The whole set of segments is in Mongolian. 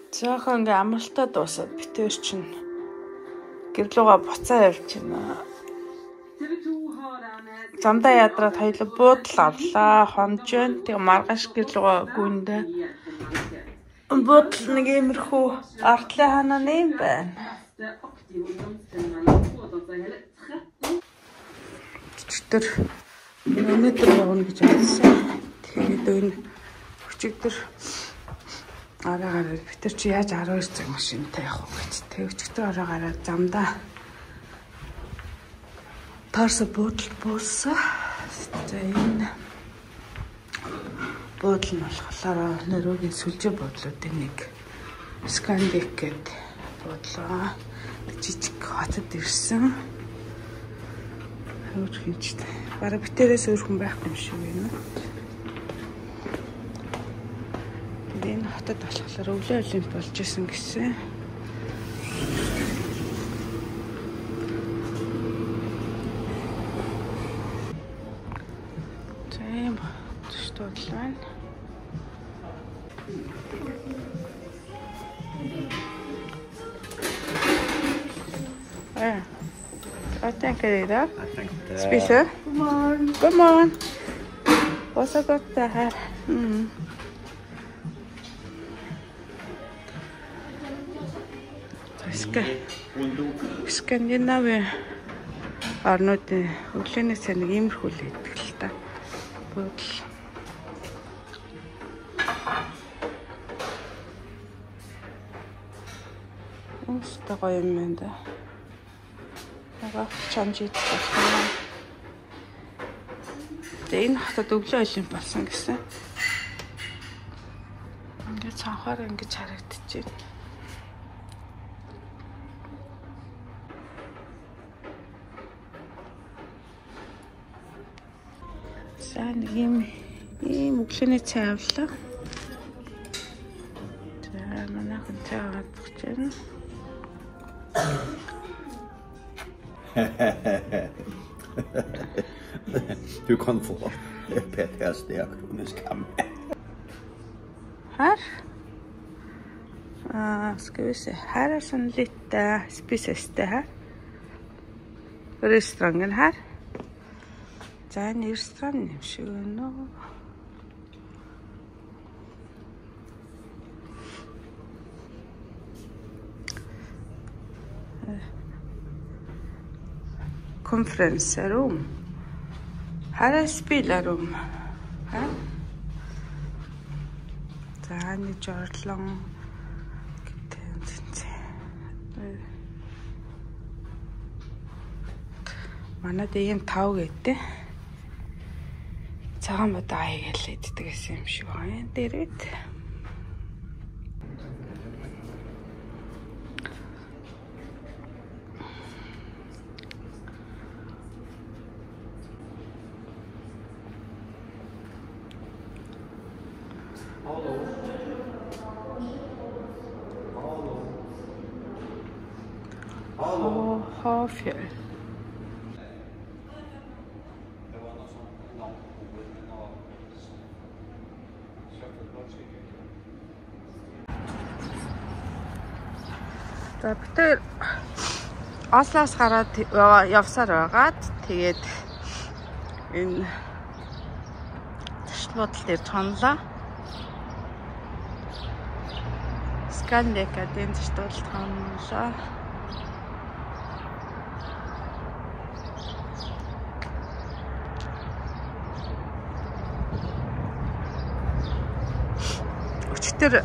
Заахан ингээ амралтаа дуусаад битээр чинь гэрлүүгээ буцаа явж байна. Замдаа ядраад хоёул буудал авлаа, хонж байна. Тэгээ маргааш гэрлүүгээ гүндээ. Буудал нэг иймэрхүү артлын ханааны юм байна. Өчигдөр өнөөдөр явна гэж хэлсэн. Тэгээд энэ өчигдөр араагаар битэр чи яаж 12 цаг машинтай явах вэ гэж. Тэгээд өчигдөр араагаар замдаа таарса буудал буусан. За энэ буудал нь болохоор нэрүүгийн сүлжээ буудлуудын нэг Скандик гэдэг буудлаа. Жижиг хотод ирсэн. Хөөж хинчтэй. Бараг битэрээс өөр хүн байхгүй юм шиг байна. Энэ хотод болохоор өвлөө олимп болж исэн гэсэн. Тийм төсдөл байна. I think it is. Spisa. Good morning. Good morning. What's up with that? Скандинавын орнуудын өглөөнөөс нэг иймэрхүү л идэх л та. Буудал. Өөстөө гоё юм байна да. Чанжид байна. Энэ хотод өвлөө олимп болсон гэсэн. Ингээд цанхаар ингэж харагдчихэв. Сайн ийм өглөөний цай авлаа. За манайхан цай аваад өгч байна. Du kan få PTSD-akronis kam. Här? Ska vi se. Här är sån lite spiseste här. Restaurangen här. Det är en restaurang. Konferensrum. Här är spelarrum. Här. Det här är Jordan. Манайд ийм тав гэдэг. Цагаан бод аяг хэлээд иддэг юм шиг байна. Дээрээд. Hafjäll. За битэр Ослоос гараад явсаар байгаад тэгээд энэ зочд буудал дээр тонлоо. Скандикадын зочд буудал тонлоо. Өчтөр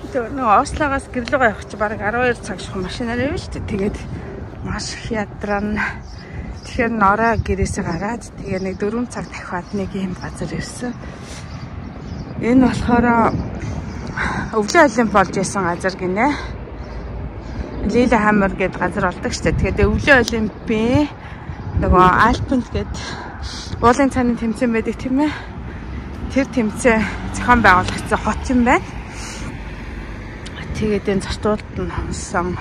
нэг Ослогоос гэрлүүгээ явах чи бараг 12 цаг ших машинаар явна шүү дээ. Тэгээд маш их ядрана. Тэгэхээр нороо гэрээсээ гараад тэгээ нэг 4 цаг дахиад нэг юм газар ирсэн. Энэ болохоор өвлөө олимп болж исэн газар гинэ. Лилехаммер гэдэг газар болдог шүү дээ. Тэгээд өвлөө олимпийн нөгөө Альпент гэдэг уулын цааны тэмцээн байдаг тийм ээ. Тэр тэмцээн зохион байгуулагчсан хот юм байна. Тэгээд энэ зочдууд нь хонсон.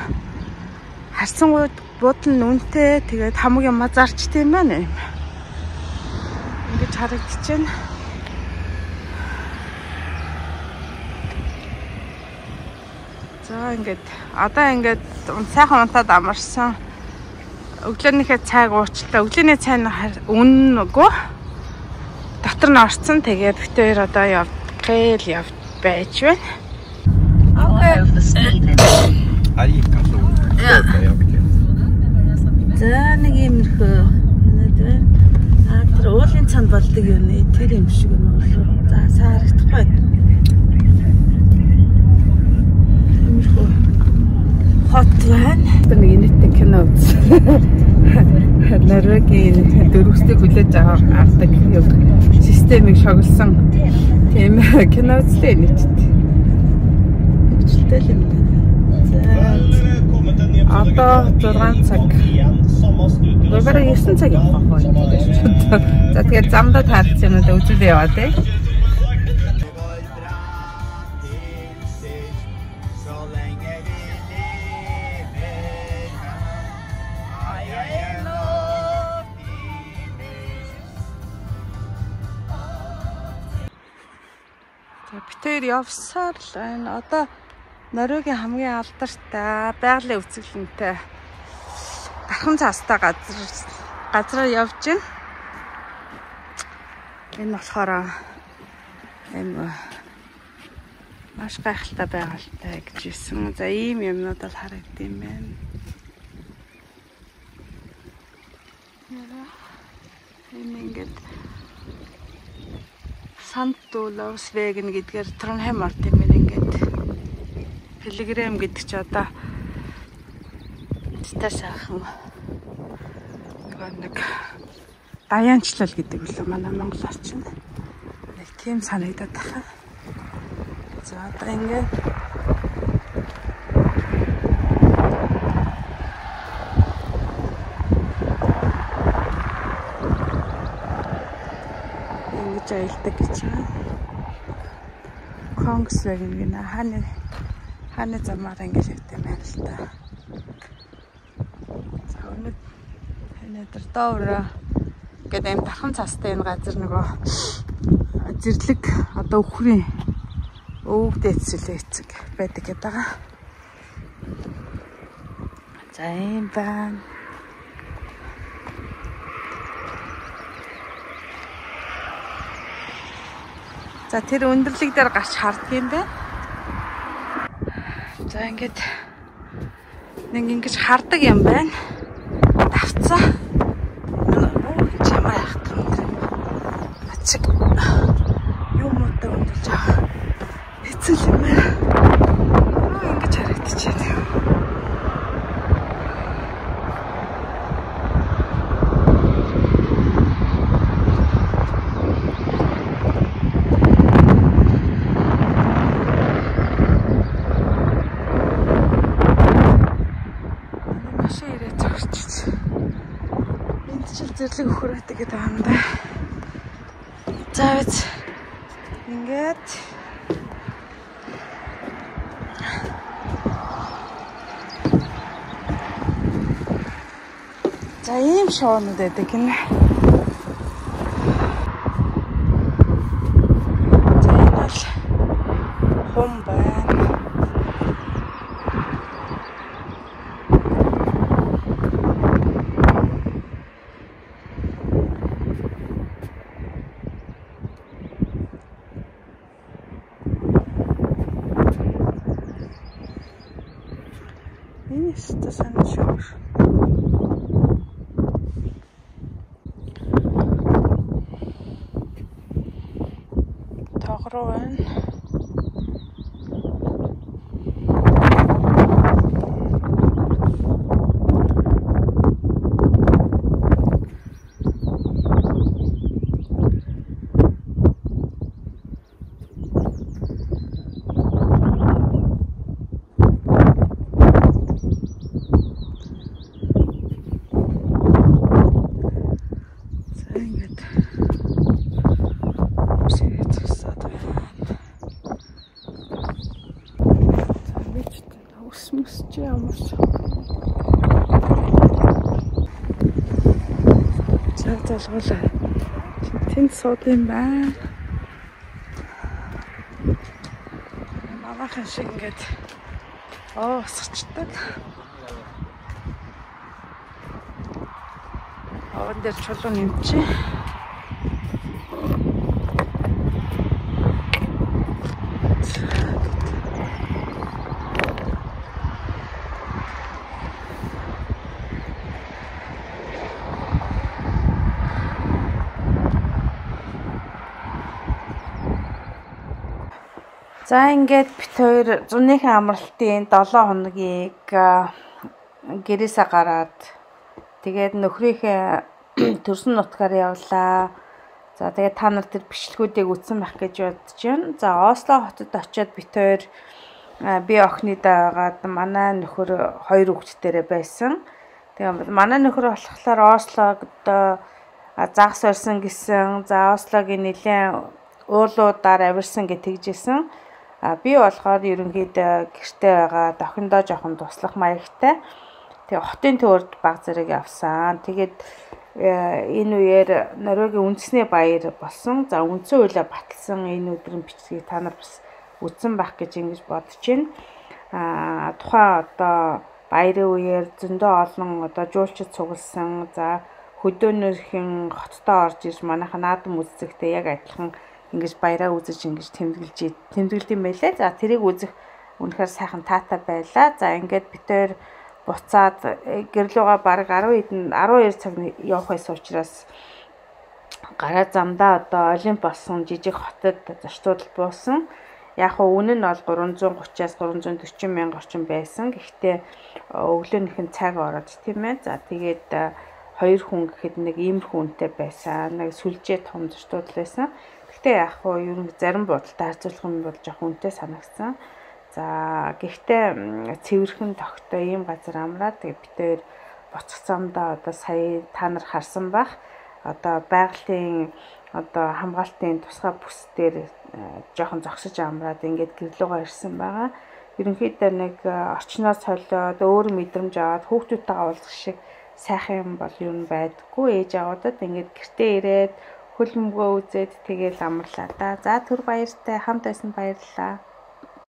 Харсан буудал нь үнэтэй. Тэгээд хамаг юм зарчтай юм байна. Ингэж харагдчихэв. За ингээд одоо ингээд сайхан унтаад амарсан. Өглөөнийхөө цайг уучлаа. Өглөөний цай нь үнэгүй. Дотор нь орцсон. Тэгээд битээр одоо явж байж байна. За нэг юмрхөө тэр уулын цанд болдог юм нэ тэр юм шиг нь болов. За саарагдахгүй. Юмрхөө хот байна. Тэр нэг инээдтэй кино үзсэн. Норвегийн дөрөвсдийг хүлээж авдаг юм системийг шоглосон тийм кино үзлээ инээдтэй. Хөвчлөлтэй юм байна. Одоо 6 цаг. Бараг 9 цаг явах байх. За тэгээд замдаа таарсан юм да үзүүлээ яваа тий. За битээр явсаар л байна. Одоо Норвегийн хамгийн алдартай байгалийн үзэсгэлэнтэй Дархан цаастай газраар явж байна. Энэ болохоор юм маш гайхалтай байгальтай гэж хэлсэн. За ийм юмнууд бол харагдсан юм байна. Энэ ингээд Сантуловсвеген гэдгээр Тронхайм орт юм ингээд пилигрим гэдэг чи одоо сайхан нэг даянчлал гэдэг үлээ манай монголоор чинь нэг тийм санагдаад байна. За одоо ингээд ингэж аялдаг гэж байна. Конгсвеген гэнэ хааны замаар ингэж явдаг юм байна л та. За өнөөдөр доороо гэдэг юм Дархан цаастай энэ газар нөгөө зэрлэг одоо өхрийн өвөг дээдсэлээ эцэг байдаг гэдэг байгаа. За юм байна. За тэр өндөрлөг дээр гарч харддаг юм байна. За ингээд нэг ингэж хардаг юм байна. Давцаа. Чамаа яхах юм. Ачиг. Юу муутай өндөрлж байгаа. Эцэл юм байна. Ингэж харагдчихэв. Зэрлэг өхөрөөтэй гэдэг юм да. За үз. Ингээд за ийм шоонууд байдаг гинэ. За энэ бол хум байна. Este sanşor. Tağroen. Залгуулаа. Тэнд сууд юм байна. Манайхан шиг ингээд Сочдаг. Овон дээр чулуун нэмчээ. За ингээд бит хоёр зуныхын амралтын 7 хоногийг гэрээсээ гараад тэгээд нөхрийнхээ төрсөн нутгаар явлаа. За тэгээд та нар тэр бичлэгүүдийг үзсэн байх гэж бодож байна. За Осло хотод очиод бит хоёр би охиныдаа байгаад манай нөхөр 2 хүүхэдтэй байсан. Тэгээд манай нөхөр болохоор Ослогод загас барьсан гэсэн. За Ослогийн нэлээд уулуудаар авирсан гэж тэгжсэн. Би болохоор ерөнхийдөө гэртээ байгаа охиндоо жоохон туслах маягтай. Тэгээ хотын төвөрд баг зэрэг явсан. Тэгээд энэ үеэр Норвегийн үндэсний баяр болсон. За үндсэн хуулиа баталсан энэ өдрийн бичлэгийг та нар бас үзсэн байх гэж ингэж бодож байна. Тухайн одоо баярын үеэр зөндөө олон одоо жуулчид цугласан. За хөдөөнөрхийн хоттоо орж ирж манайха наадам үзэгтэй яг адилхан ингэж баяраа үзэж ингэж тэмдэглэдэг юм байлээ. За тэрийг үзэх үнэхээр сайхан таатай байлаа. За ингээд бид хоёр буцаад гэрлүүгээ баг 12 цаг явах байсан учраас гараа замдаа одоо Олимп болсон жижиг хотод зочдууд буусан. Яг нь үнэ нь бол 330-аас 340 мянга орчим байсан. Гэхдээ өглөөнийхэн цаг ороод тийм ээ. За тэгээд 2 хүн гэхэд нэг иймэрхүү үнэтэй байсан. Нэг сүлжээ том зочдууд байсан. Гэхдээ яг нь ер нь зарим бодолтой харьцуулах юм бол жоохон үнэтэй санагдсан. За гэхдээ цэвэрхэн тогтоо ийм газар амраад тэгээд бид хоёр буцах замдаа одоо сая та нар харсан бах одоо байгалийн одоо хамгаалтын тусгай бүс дээр жоохон зогсож амраад ингээд гэрлүүгээ ирсэн байгаа. Ерөнхийдөө нэг орчноос солиод өөр мэдрэмж аваад хүүхдүүдтэйгээ уулзах шиг сайхан юм бол юу байдаггүй. Ээж аваадад ингээд гэртээ ирээд хөлбөмбөгөө үзээд тэгээл амарлаа да. За түр баяртай хамт байсан баярлалаа.